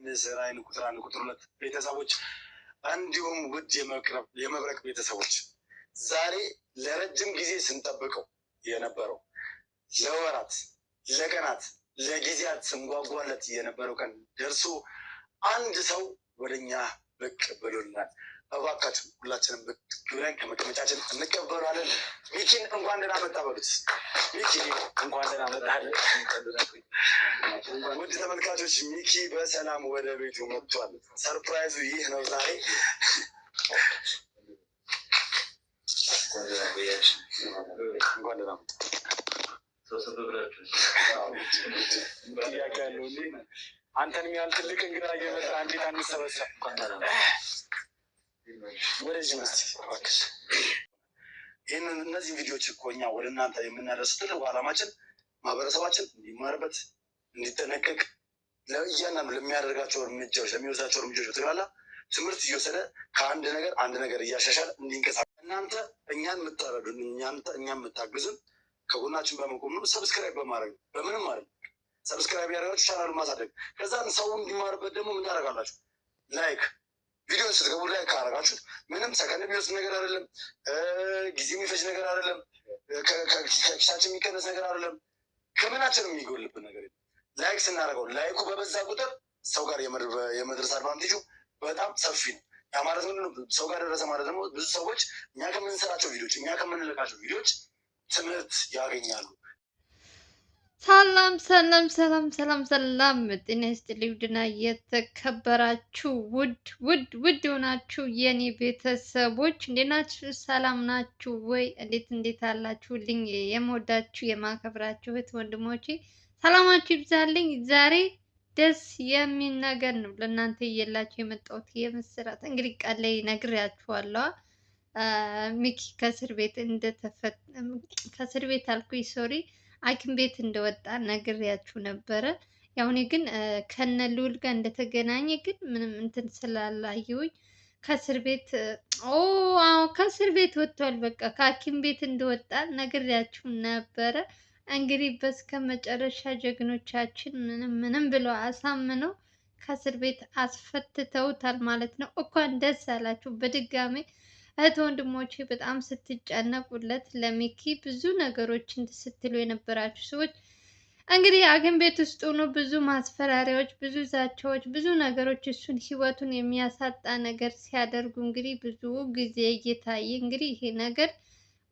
ንስር አይን ቁጥር 1 ቁጥር 2 ቤተሰቦች እንዲሁም ውድ የመብረቅ ቤተሰቦች ዛሬ ለረጅም ጊዜ ስንጠብቀው የነበረው ለወራት ለቀናት ለጊዜያት ስንጓጓለት የነበረው ቀን ደርሶ አንድ ሰው ወደኛ ብቅ ብሎልናል። እባካችሁ ሁላችንም ብቅ ብለን ከመቀመጫችን እንቀበሏለን። ሚኪን እንኳን ደህና መጣ በሉት። ሚኪ እንኳን ደህና መጣህ። ውድ ተመልካቾች ሚኪ በሰላም ወደ ቤቱ መጥቷል። ሰርፕራይዙ ይህ ነው ዛሬ። እንኳን ደህና አንተንም ያህል ትልቅ እንግዳ እየመጣ እንዴት አንሰበሰብ? ወደዚህ መስት ይህንን እነዚህ ቪዲዮዎች እኮ እኛ ወደ እናንተ የምናደርስ ትልቁ ዓላማችን ማህበረሰባችን እንዲማርበት እንዲጠነቀቅ ለእያንዳንዱ ለሚያደርጋቸው እርምጃዎች ለሚወስዳቸው እርምጃዎች በጠቅላላ ትምህርት እየወሰደ ከአንድ ነገር አንድ ነገር እያሻሻል እንዲንቀሳቀስ እናንተ እኛን የምታረዱን እኛን የምታግዙን ከጎናችን በመቆም ነው። ሰብስክራይብ በማድረግ በምንም ማለት ሰብስክራይብ ያደረጋችሁ ቻናሉን ማሳደግ ከዛም ሰው እንዲማርበት ደግሞ ምን ታደርጋላችሁ? ላይክ ቪዲዮን ስትገቡ ላይክ ካደረጋችሁት ምንም ሰከንድ የሚወስድ ነገር አይደለም። ጊዜ የሚፈጅ ነገር አይደለም። ከኪሳችን የሚቀነስ ነገር አይደለም። ከምናችን የሚጎልብን ነገር የለም። ላይክ ስናደርገው ላይኩ በበዛ ቁጥር ሰው ጋር የመድረስ አድቫንቴጁ በጣም ሰፊ ነው። ያ ማለት ምንድን ነው? ሰው ጋር ደረሰ ማለት ደግሞ ብዙ ሰዎች እኛ ከምንሰራቸው ቪዲዮች እኛ ከምንለቃቸው ቪዲዮች ትምህርት ያገኛሉ። ሰላም ሰላም ሰላም ሰላም ሰላም፣ ጤና ይስጥልኝ ውድና የተከበራችሁ ውድ ሆናችሁ የኔ ቤተሰቦች እንዴት ናችሁ? ሰላም ናችሁ ወይ? እንዴት አላችሁልኝ? የምወዳችሁ የማከብራችሁ እህት ወንድሞቼ ሰላማችሁ ይብዛልኝ። ዛሬ ደስ የሚል ነገር ነው ለእናንተ እየላችሁ የመጣሁት። የምስራት እንግዲህ ቃል ላይ ነግሬያችኋለሁ። ሚኪ ከእስር ቤት አልኩኝ ሶሪ ሐኪም ቤት እንደወጣ ነግሬያችሁ ነበረ። ያው እኔ ግን ከነ ልዑል ጋር እንደተገናኘ ግን ምንም እንትን ስላላየሁኝ ከእስር ቤት ወጥቷል። በቃ ከሐኪም ቤት እንደወጣ ነግሬያችሁ ነበረ። እንግዲህ በስከ መጨረሻ ጀግኖቻችን ምንም ብለው አሳምነው ከእስር ቤት አስፈትተውታል ማለት ነው። እንኳን ደስ አላችሁ በድጋሜ እህት ወንድሞቼ። በጣም ስትጨነቁለት ለሚኪ ብዙ ነገሮችን ስትሉ የነበራችሁ ሰዎች እንግዲህ ሐኪም ቤት ውስጥ ሆኖ ብዙ ማስፈራሪያዎች፣ ብዙ ዛቻዎች፣ ብዙ ነገሮች እሱን ህይወቱን የሚያሳጣ ነገር ሲያደርጉ እንግዲህ ብዙ ጊዜ እየታየ እንግዲህ ይሄ ነገር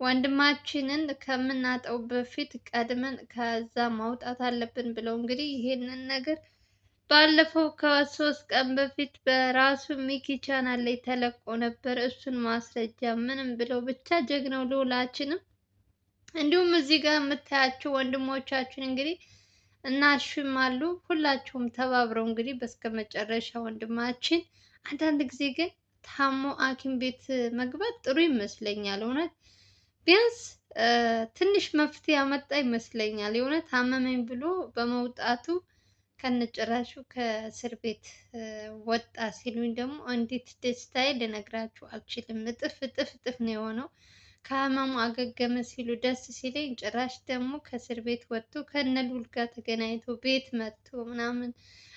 ወንድማችንን ከምናጠው በፊት ቀድመን ከዛ ማውጣት አለብን ብለው እንግዲህ ይሄንን ነገር ባለፈው ከ3 ቀን በፊት በራሱ ሚኪ ቻናል ላይ ተለቆ ነበር። እሱን ማስረጃ ምንም ብለው ብቻ ጀግናው ልዑላችንም እንዲሁም እዚህ ጋር የምታያቸው ወንድሞቻችን እንግዲህ እናሽም አሉ። ሁላችሁም ተባብረው እንግዲህ በስከ መጨረሻ ወንድማችን አንዳንድ ጊዜ ግን ታሞ ሐኪም ቤት መግባት ጥሩ ይመስለኛል። እውነት ቢያንስ ትንሽ መፍትሄ ያመጣ ይመስለኛል። የእውነት አመመኝ ብሎ በመውጣቱ ከነጭራሹ ከእስር ቤት ወጣ ሲሉኝ ደግሞ እንዴት ደስታዬ ልነግራችሁ አልችልም። እጥፍ ነው የሆነው። ከህመሙ አገገመ ሲሉ ደስ ሲለኝ፣ ጭራሽ ደግሞ ከእስር ቤት ወጥቶ ከነ ልዑል ጋር ተገናኝቶ ቤት መጥቶ ምናምን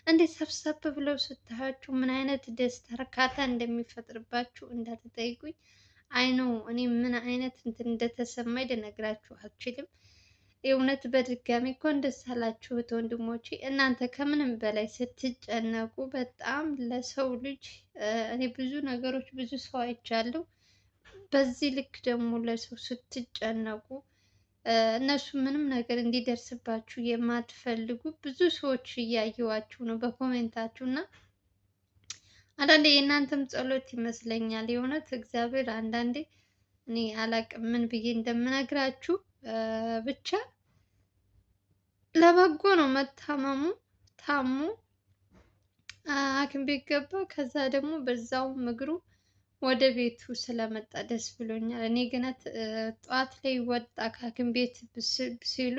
እንዴት ሰብሰብ ብለው ስታያችሁ ምን አይነት ደስታ እርካታ እንደሚፈጥርባችሁ እንዳትጠይቁኝ። አይኖ እኔ ምን አይነት እንትን እንደተሰማኝ ልነግራችሁ አልችልም። የእውነት በድጋሚ እንኳን ደስ አላችሁ እህት ወንድሞቼ። እናንተ ከምንም በላይ ስትጨነቁ በጣም ለሰው ልጅ እኔ ብዙ ነገሮች ብዙ ሰው አይቻለሁ። በዚህ ልክ ደግሞ ለሰው ስትጨነቁ እነሱ ምንም ነገር እንዲደርስባችሁ የማትፈልጉ ብዙ ሰዎች እያየዋችሁ ነው በኮሜንታችሁ እና አንዳንዴ የእናንተም ጸሎት ይመስለኛል። የእውነት እግዚአብሔር አንዳንዴ እኔ አላቅም ምን ብዬ እንደምነግራችሁ ብቻ ለበጎ ነው መታመሙ። ታሙ ሐኪም ቤት ገባ። ከዛ ደግሞ በዛውም እግሩ ወደ ቤቱ ስለመጣ ደስ ብሎኛል። እኔ ገና ጠዋት ላይ ወጣ ከሐኪም ቤት ሲሉ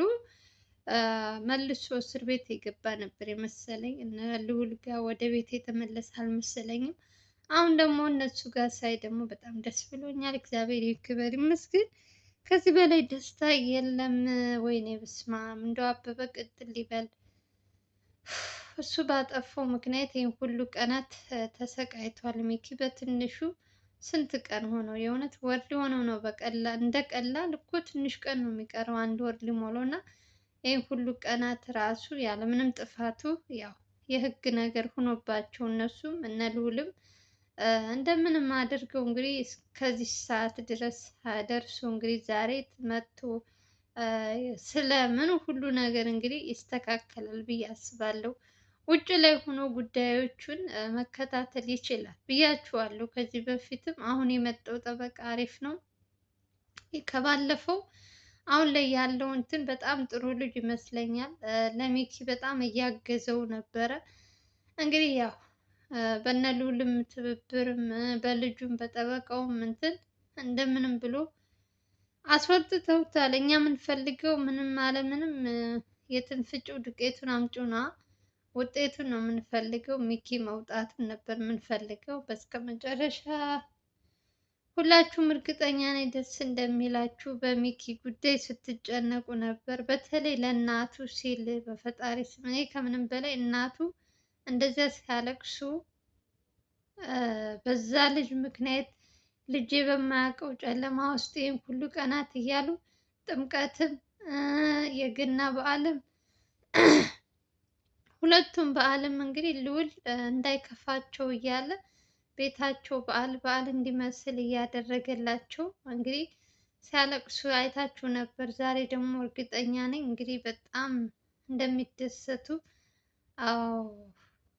መልሶ እስር ቤት የገባ ነበር የመሰለኝ። እነ ልዑል ጋር ወደ ቤት የተመለሰ አልመሰለኝም። አሁን ደግሞ እነሱ ጋር ሳይ ደግሞ በጣም ደስ ብሎኛል። እግዚአብሔር ይክበር ይመስገን። ከዚህ በላይ ደስታ የለም። ወይኔ በስመ አብ እንደው አበበ ቅጥል ይበል። እሱ ባጠፋው ምክንያት ይህን ሁሉ ቀናት ተሰቃይቷል። ሚኪ በትንሹ ስንት ቀን ሆነው? የእውነት ወር ሊሆነው ነው። በቀላል እንደ ቀላል እኮ ትንሽ ቀን ነው የሚቀረው አንድ ወር ሊሞላው እና ይህን ሁሉ ቀናት ራሱ ያለምንም ጥፋቱ ያው የህግ ነገር ሆኖባቸው እነሱም እነ ልዑልም እንደምንም አድርገው እንግዲህ እስከዚህ ሰዓት ድረስ ደርሶ እንግዲህ ዛሬ መጥቶ ስለምን ሁሉ ነገር እንግዲህ ይስተካከላል ብዬ አስባለሁ። ውጭ ላይ ሆኖ ጉዳዮቹን መከታተል ይችላል ብያችኋለሁ ከዚህ በፊትም። አሁን የመጣው ጠበቃ አሪፍ ነው ከባለፈው። አሁን ላይ ያለው እንትን በጣም ጥሩ ልጅ ይመስለኛል። ለሚኪ በጣም እያገዘው ነበረ። እንግዲህ ያው በነ ልዑልም ትብብርም በልጁም በጠበቃውም እንትን እንደምንም ብሎ አስወጥተውታል። እኛ የምንፈልገው ምንም አለ ምንም የትንፍጩ ዱቄቱን አምጩና ውጤቱን ነው የምንፈልገው። ሚኪ መውጣቱን ነበር የምንፈልገው። በስከ መጨረሻ ሁላችሁም እርግጠኛ ነኝ ደስ እንደሚላችሁ። በሚኪ ጉዳይ ስትጨነቁ ነበር። በተለይ ለእናቱ ሲል በፈጣሪ ስም እኔ ከምንም በላይ እናቱ እንደዚያ ሲያለቅሱ በዛ ልጅ ምክንያት ልጄ በማያውቀው ጨለማ ውስጥ ይህን ሁሉ ቀናት እያሉ ጥምቀትም የገና በዓልም ሁለቱም በዓልም እንግዲህ ልዑል እንዳይከፋቸው እያለ ቤታቸው በዓል በዓል እንዲመስል እያደረገላቸው እንግዲህ ሲያለቅሱ አይታችሁ ነበር። ዛሬ ደግሞ እርግጠኛ ነኝ እንግዲህ በጣም እንደሚደሰቱ። አዎ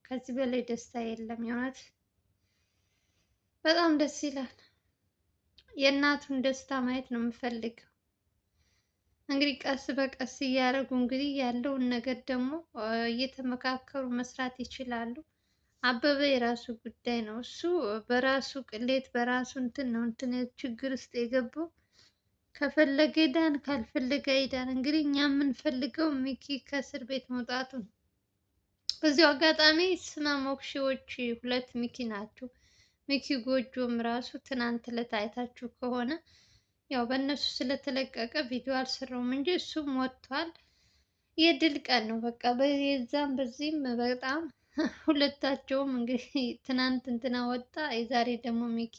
ከዚህ በላይ ደስታ የለም። የእውነት በጣም ደስ ይላል። የእናቱን ደስታ ማየት ነው የምፈልገው። እንግዲህ ቀስ በቀስ እያደረጉ እንግዲህ ያለውን ነገር ደግሞ እየተመካከሩ መስራት ይችላሉ። አበበ የራሱ ጉዳይ ነው። እሱ በራሱ ቅሌት በራሱ እንትን ነው እንትን ችግር ውስጥ የገባው። ከፈለገ ይዳን ካልፈለገ ይዳን። እንግዲህ እኛ የምንፈልገው ሚኪ ከእስር ቤት መውጣቱ ነው። በዚሁ አጋጣሚ ስመ ሞክሼዎች ሁለት ሚኪ ናቸው። ሚኪ ጎጆም ራሱ ትናንት ዕለት አይታችሁ ከሆነ ያው በእነሱ ስለተለቀቀ ቪዲዮ አልሰራውም እንጂ እሱም ወጥቷል። የድል ቀን ነው በቃ በዛም በዚህም በጣም ሁለታቸውም እንግዲህ ትናንት እንትና ወጣ፣ የዛሬ ደግሞ ሚኪ።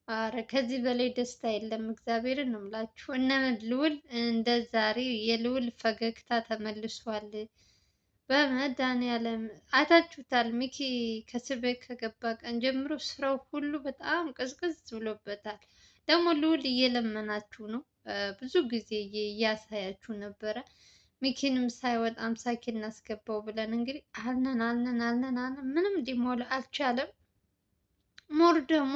አረ ከዚህ በላይ ደስታ የለም። እግዚአብሔርን ነው የምላችሁ። እነ ልዑል እንደ ዛሬ የልዑል ፈገግታ ተመልሷል። በመድኃኒዓለም አይታችሁታል። ሚኪ ከእስር ቤት ከገባ ቀን ጀምሮ ስራው ሁሉ በጣም ቅዝቅዝ ብሎበታል። ደግሞ ልዑል እየለመናችሁ ነው። ብዙ ጊዜ እያሳያችሁ ነበረ። ሚኪንም ሳይወጣ አምሳኪ እናስገባው ብለን እንግዲህ አልነን ምንም ሊሞላ አልቻለም። ሞር ደግሞ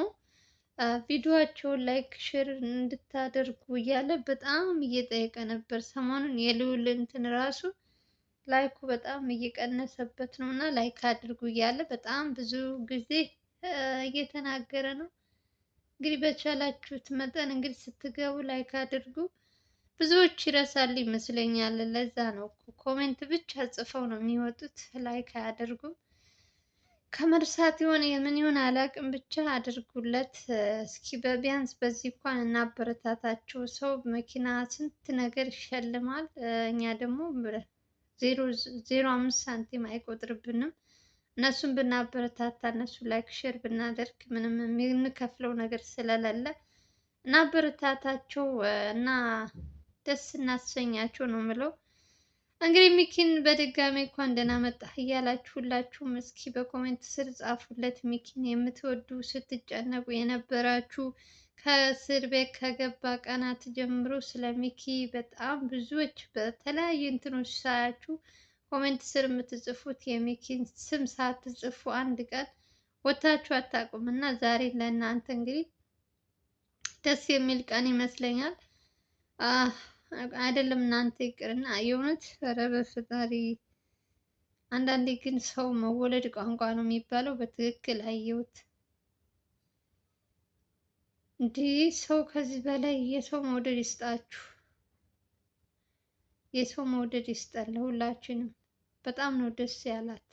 ቪዲዮአቸውን ላይክ ሼር እንድታደርጉ እያለ በጣም እየጠየቀ ነበር። ሰሞኑን የልዑል እንትን ራሱ ላይኩ በጣም እየቀነሰበት ነው እና ላይክ አድርጉ እያለ በጣም ብዙ ጊዜ እየተናገረ ነው። እንግዲህ በቻላችሁት መጠን እንግዲህ ስትገቡ ላይክ አድርጉ። ብዙዎች ይረሳሉ ይመስለኛል። ለዛ ነው ኮሜንት ብቻ ጽፈው ነው የሚወጡት፣ ላይክ አያደርጉም። ከመርሳት የሆነ የምን ይሆን አላውቅም፣ ብቻ አድርጉለት እስኪ። በቢያንስ በዚህ እንኳን እናበረታታቸው። ሰው መኪና ስንት ነገር ይሸልማል። እኛ ደግሞ 0.05 ሳንቲም አይቆጥርብንም። እነሱን ብናበረታታ እነሱ ላይክ ሼር ብናደርግ ምንም የምንከፍለው ነገር ስለሌለ እናበረታታቸው እና ደስ እናሰኛቸው ነው የምለው። እንግዲህ ሚኪን በድጋሚ እንኳን ደህና መጣህ እያላችሁ ሁላችሁም እስኪ በኮሜንት ስር ጻፉለት። ሚኪን የምትወዱ ስትጨነቁ የነበራችሁ ከእስር ቤት ከገባ ቀናት ጀምሮ ስለ ሚኪ በጣም ብዙዎች በተለያዩ እንትኖች ሳያችሁ ኮሜንት ስር የምትጽፉት የሚኪን ስም ሳትጽፉ አንድ ቀን ወታችሁ አታውቁም እና ዛሬ ለእናንተ እንግዲህ ደስ የሚል ቀን ይመስለኛል። አይደለም እናንተ ይቅርና የእውነት ኧረ በፈጣሪ አንዳንዴ ግን ሰው መወለድ ቋንቋ ነው የሚባለው። በትክክል አየሁት። እንዲህ ሰው ከዚህ በላይ የሰው መውደድ ይስጣችሁ፣ የሰው መውደድ ይስጠን ለሁላችንም። በጣም ነው ደስ ያላት።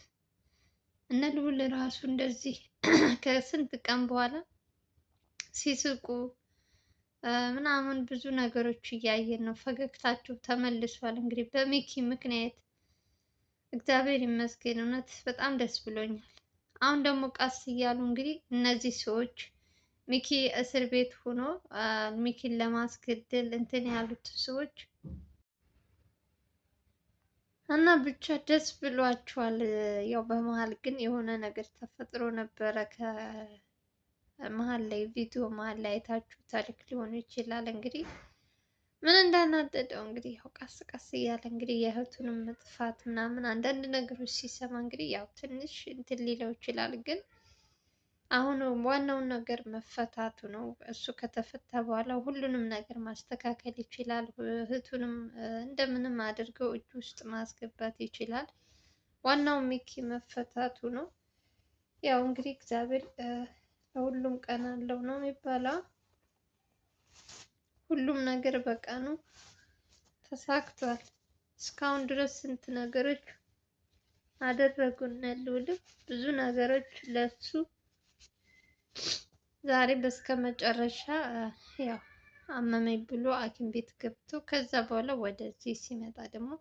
እነ ልዑል ራሱ እንደዚህ ከስንት ቀን በኋላ ሲስቁ ምናምን ብዙ ነገሮች እያየን ነው። ፈገግታቸው ተመልሷል። እንግዲህ በሚኪ ምክንያት እግዚአብሔር ይመስገን። እውነት በጣም ደስ ብሎኛል። አሁን ደግሞ ቀስ እያሉ እንግዲህ እነዚህ ሰዎች ሚኪ እስር ቤት ሆኖ ሚኪን ለማስገደል እንትን ያሉት ሰዎች እና ብቻ ደስ ብሏቸዋል። ያው በመሀል ግን የሆነ ነገር ተፈጥሮ ነበረ። ከመሀል ላይ ቪዲዮ መሀል ላይ አይታችሁ ታሪክ ሊሆን ይችላል እንግዲህ ምን እንዳናደደው እንግዲህ ያው ቀስ ቀስ እያለ እንግዲህ የእህቱንም መጥፋት ምናምን አንዳንድ ነገሮች ሲሰማ እንግዲህ ያው ትንሽ እንትን ሊለው ይችላል። ግን አሁን ዋናውን ነገር መፈታቱ ነው። እሱ ከተፈታ በኋላ ሁሉንም ነገር ማስተካከል ይችላል። እህቱንም እንደምንም አድርገው እጁ ውስጥ ማስገባት ይችላል። ዋናው ሚኪ መፈታቱ ነው። ያው እንግዲህ እግዚአብሔር ለሁሉም ቀን አለው ነው የሚባለው። ሁሉም ነገር በቀኑ ተሳክቷል። እስካሁን ድረስ ስንት ነገሮች አደረጉን ልዑልም ብዙ ነገሮች ለሱ ዛሬ በስከ መጨረሻ ያው አመመኝ ብሎ ሐኪም ቤት ገብቶ ከዛ በኋላ ወደዚህ ሲመጣ ደግሞ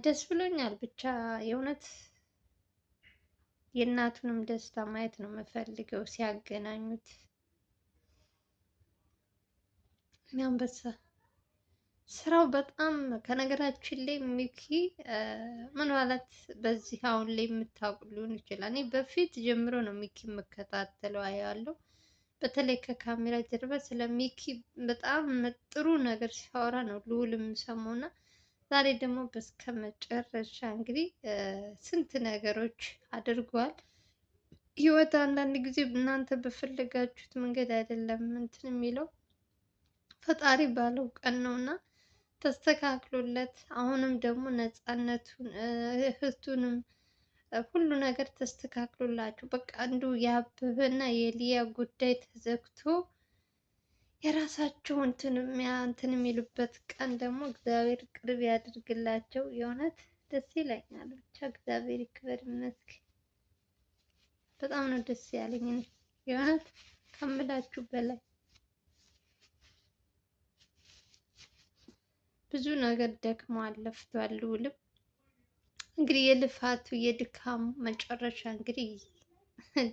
ደስ ብሎኛል። ብቻ የእውነት የእናቱንም ደስታ ማየት ነው የምፈልገው ሲያገናኙት። አንበሳ ስራው በጣም ከነገራችን ላይ ሚኪ ምን ማለት በዚህ አሁን ላይ የምታውቁ ሊሆን ይችላል። እኔ በፊት ጀምሮ ነው ሚኪ የምከታተለው አያለው። በተለይ ከካሜራ ጀርባ ስለ ሚኪ በጣም ጥሩ ነገር ሲያወራ ነው ልዑል የምሰማው እና ዛሬ ደግሞ በስከ መጨረሻ እንግዲህ ስንት ነገሮች አድርጓል። ህይወት አንዳንድ ጊዜ እናንተ በፈለጋችሁት መንገድ አይደለም እንትን የሚለው ፈጣሪ ባለው ቀን ነው እና ተስተካክሎለት አሁንም ደግሞ ነፃነቱን እህቱንም ሁሉ ነገር ተስተካክሎላቸው በቃ አንዱ የአበበና የሊያ ጉዳይ ተዘግቶ የራሳቸው እንትን የሚሉበት ቀን ደግሞ እግዚአብሔር ቅርብ ያድርግላቸው። የእውነት ደስ ይለኛል። ብቻ እግዚአብሔር ይክበር ይመስገን። በጣም ነው ደስ ያለኝ የእውነት ከምላችሁ በላይ ብዙ ነገር ደክሟል፣ ለፍቷል። ልዑልም እንግዲህ የልፋቱ የድካሙ መጨረሻ እንግዲህ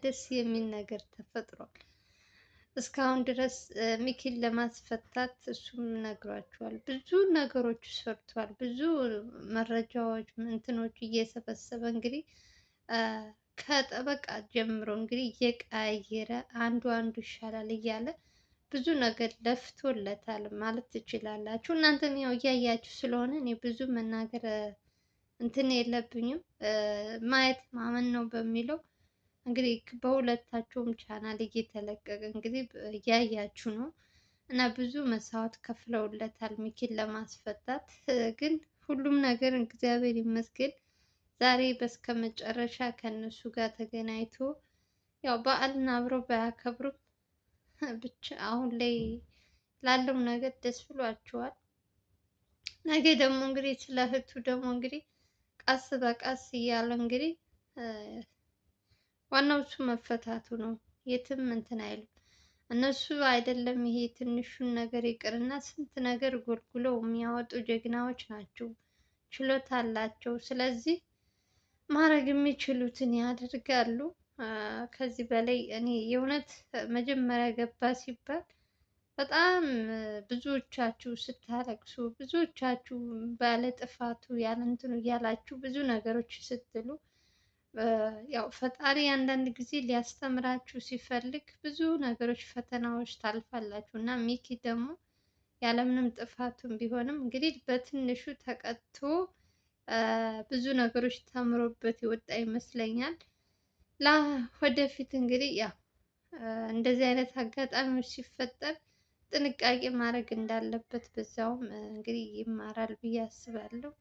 ደስ የሚል ነገር ተፈጥሯል። እስካሁን ድረስ ሚኪን ለማስፈታት እሱም ነግሯቸዋል። ብዙ ነገሮች ሰርቷል። ብዙ መረጃዎች እንትኖች እየሰበሰበ እንግዲህ ከጠበቃ ጀምሮ እንግዲህ እየቀያየረ አንዱ ይሻላል እያለ ብዙ ነገር ለፍቶለታል ማለት ትችላላችሁ። እናንተም ያው እያያችሁ ስለሆነ እኔ ብዙ መናገር እንትን የለብኝም። ማየት ማመን ነው በሚለው እንግዲህ በሁለታቸውም ቻናል እየተለቀቀ እንግዲህ እያያችሁ ነው እና ብዙ መስዋዕት ከፍለውለታል ሚኪን ለማስፈታት። ግን ሁሉም ነገር እግዚአብሔር ይመስገን ዛሬ በስከ መጨረሻ ከእነሱ ጋር ተገናኝቶ ያው በዓልን አብረው ባያከብሩም ብቻ አሁን ላይ ላለው ነገር ደስ ብሏቸዋል። ነገ ደግሞ እንግዲህ ስለ እህቱ ደግሞ እንግዲህ ቀስ በቀስ እያለ እንግዲህ ዋናው እሱ መፈታቱ ነው። የትም እንትን አይሉም እነሱ አይደለም ይሄ ትንሹን ነገር ይቅርና ስንት ነገር ጎልጉለው የሚያወጡ ጀግናዎች ናቸው። ችሎታ አላቸው። ስለዚህ ማድረግ የሚችሉትን ያደርጋሉ። ከዚህ በላይ እኔ የእውነት መጀመሪያ ገባ ሲባል በጣም ብዙዎቻችሁ ስታለቅሱ፣ ብዙዎቻችሁ ባለ ጥፋቱ ያለ እንትኑ እያላችሁ ብዙ ነገሮች ስትሉ ያው ፈጣሪ አንዳንድ ጊዜ ሊያስተምራችሁ ሲፈልግ ብዙ ነገሮች ፈተናዎች ታልፋላችሁ እና ሚኪ ደግሞ ያለምንም ጥፋቱም ቢሆንም እንግዲህ በትንሹ ተቀጥቶ ብዙ ነገሮች ተምሮበት የወጣ ይመስለኛል። ወደፊት እንግዲህ ያው እንደዚህ አይነት አጋጣሚዎች ሲፈጠር ጥንቃቄ ማድረግ እንዳለበት በዛውም እንግዲህ ይማራል ብዬ አስባለሁ።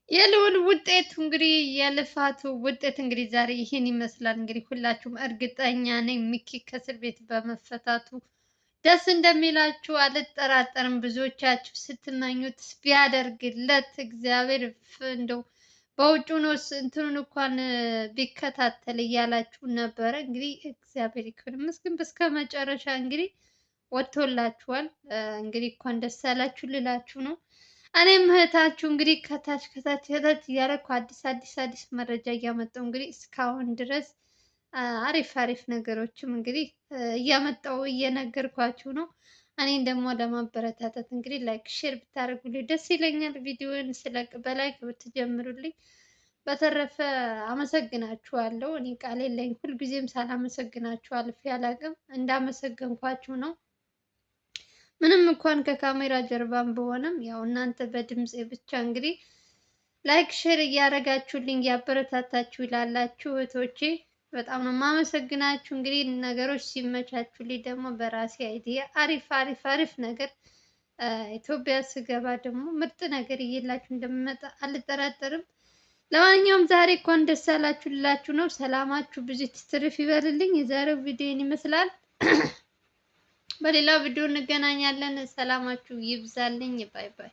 የልዑል ውጤቱ እንግዲህ የልፋቱ ውጤት እንግዲህ ዛሬ ይህን ይመስላል። እንግዲህ ሁላችሁም እርግጠኛ ነኝ ሚኪ ከእስር ቤት በመፈታቱ ደስ እንደሚላችሁ አልጠራጠርም። ብዙዎቻችሁ ስትመኙት ቢያደርግለት እግዚአብሔር እንደው በውጭ ነው እንትኑን እንኳን ቢከታተል እያላችሁ ነበረ። እንግዲህ እግዚአብሔር ይክብር ይመስገን በስከ መጨረሻ እንግዲህ ወጥቶላችኋል። እንግዲህ እንኳን ደስ ያላችሁ ልላችሁ ነው። እኔም እህታችሁ እንግዲህ ከታች እያደረኩ አዲስ መረጃ እያመጣሁ እንግዲህ እስካሁን ድረስ አሪፍ ነገሮችም እንግዲህ እያመጣሁ እየነገርኳችሁ ነው። እኔን ደግሞ ለማበረታታት እንግዲህ ላይክ ሼር ብታደርጉልኝ ደስ ይለኛል። ቪዲዮውን ስለቅ በላይክ ብትጀምሩልኝ። በተረፈ አመሰግናችኋለሁ። እኔ ቃል የለኝ ሁልጊዜም ሳላመሰግናችሁ አልፌ አላውቅም። እንዳመሰገንኳችሁ ነው። ምንም እንኳን ከካሜራ ጀርባም ብሆንም ያው እናንተ በድምፄ ብቻ እንግዲህ ላይክ ሼር እያደረጋችሁልኝ እያበረታታችሁ ላላችሁ እህቶቼ በጣም ነው የማመሰግናችሁ። እንግዲህ ነገሮች ሲመቻቹልኝ ደግሞ በራሴ አይዲያ አሪፍ ነገር ኢትዮጵያ ስገባ ደግሞ ምርጥ ነገር እየላችሁ እንደምመጣ አልጠራጠርም። ለማንኛውም ዛሬ እንኳን ደስ አላችሁ ልላችሁ ነው። ሰላማችሁ ብዙ ትርፍ ይበልልኝ። የዛሬው ቪዲዮን ይመስላል። በሌላ ቪዲዮ እንገናኛለን። ሰላማችሁ ይብዛልኝ። ባይ ባይ።